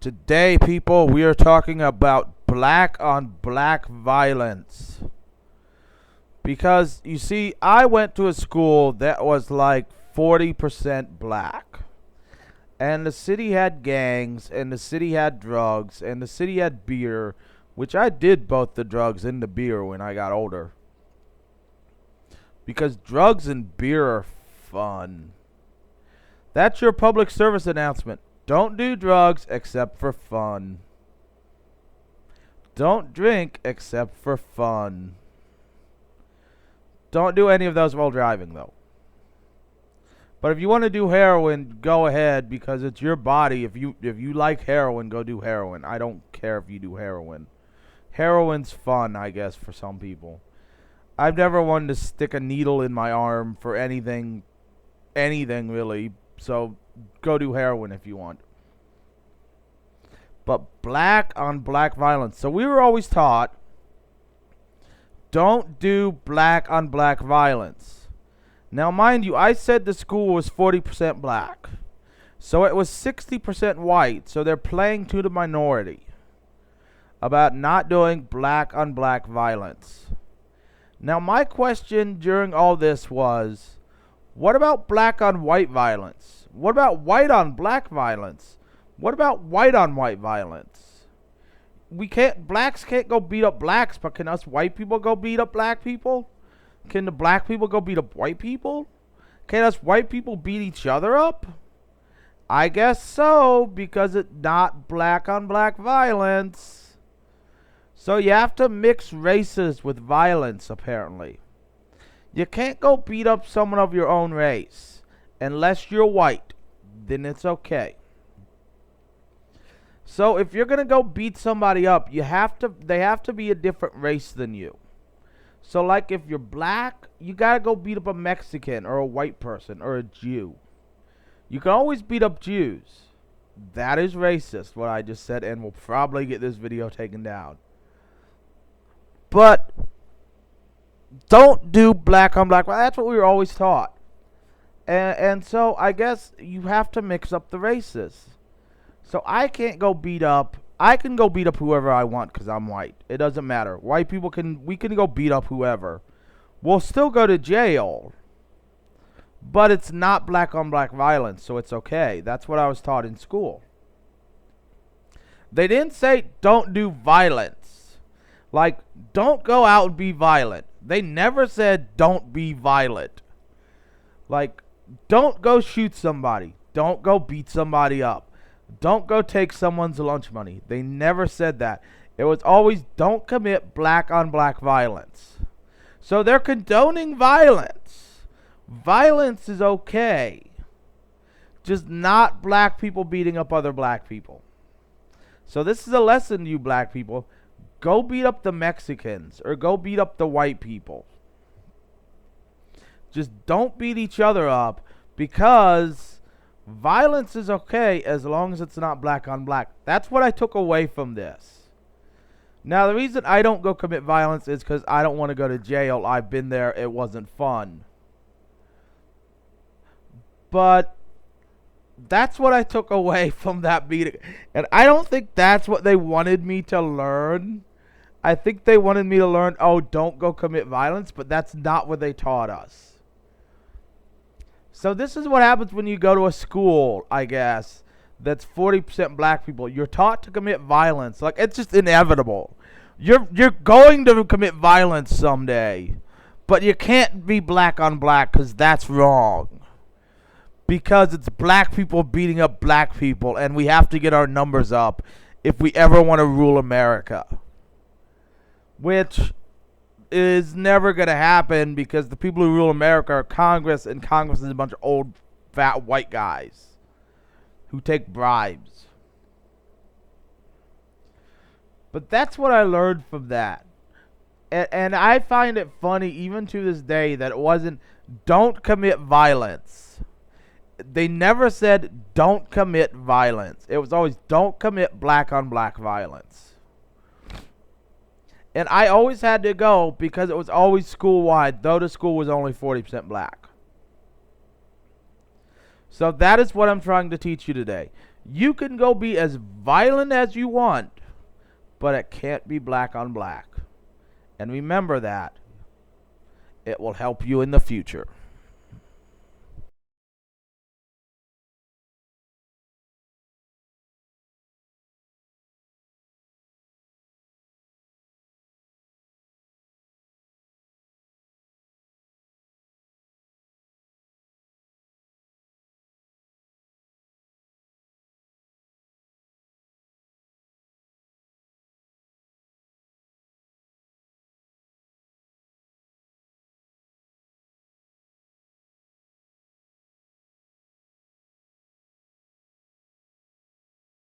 Today, people, we are talking about black on black violence. Because, you see, I went to a school that was like 40% black. And the city had gangs, and the city had drugs, and the city had beer, which I did both the drugs and the beer when I got older. Because drugs and beer are fun. That's your public service announcement. Don't do drugs except for fun. Don't drink except for fun. Don't do any of those while driving, though. But if you want to do heroin, go ahead, because it's your body. If you like heroin, go do heroin. I don't care if you do heroin. Heroin's fun, I guess, for some people. I've never wanted to stick a needle in my arm for anything really. So go do heroin if you want. But black on black violence. So we were always taught, don't do black on black violence. Now, mind you, I said the school was 40% black. So it was 60% white. So they're playing to the minority about not doing black on black violence. Now, my question during all this was, what about black on white violence? What about white on black violence? What about white on white violence? Blacks can't go beat up blacks, but can us white people go beat up black people? Can the black people go beat up white people? Can us white people beat each other up? I guess so, because it's not black on black violence. So you have to mix races with violence, apparently. You can't go beat up someone of your own race unless you're white. Then it's okay. So if you're gonna go beat somebody up, they have to be a different race than you. So like if you're black, you gotta go beat up a Mexican or a white person or a Jew. You can always beat up Jews. That is racist, what I just said, and we'll probably get this video taken down. But don't do black on black. That's what we were always taught. And so I guess you have to mix up the races. So I can't go beat up. I can go beat up whoever I want because I'm white. It doesn't matter. White people we can go beat up whoever. We'll still go to jail. But it's not black on black violence, so it's okay. That's what I was taught in school. They didn't say don't do violence. Like, don't go out and be violent. They never said don't be violent. Like, don't go shoot somebody. Don't go beat somebody up. Don't go take someone's lunch money. They never said that. It was always don't commit black on black violence. So they're condoning violence. Violence is okay. Just not black people beating up other black people. So this is a lesson to you black people. Go beat up the Mexicans or go beat up the white people. Just don't beat each other up, because violence is okay as long as it's not black on black. That's what I took away from this. Now, the reason I don't go commit violence is because I don't want to go to jail. I've been there. It wasn't fun. But that's what I took away from that meeting. And I don't think that's what they wanted me to learn. I think they wanted me to learn, oh, don't go commit violence. But that's not what they taught us. So this is what happens when you go to a school, I guess, that's 40% black people. You're taught to commit violence. Like, it's just inevitable. You're going to commit violence someday. But you can't be black on black, because that's wrong. Because it's black people beating up black people, and we have to get our numbers up if we ever want to rule America. Which is never going to happen, because the people who rule America are Congress, and Congress is a bunch of old, fat, white guys who take bribes. But that's what I learned from that. And I find it funny, even to this day, that it wasn't, don't commit violence. They never said, don't commit violence. It was always, don't commit black on black violence. And I always had to go because it was always school-wide, though the school was only 40% black. So that is what I'm trying to teach you today. You can go be as violent as you want, but it can't be black on black. And remember that. It will help you in the future.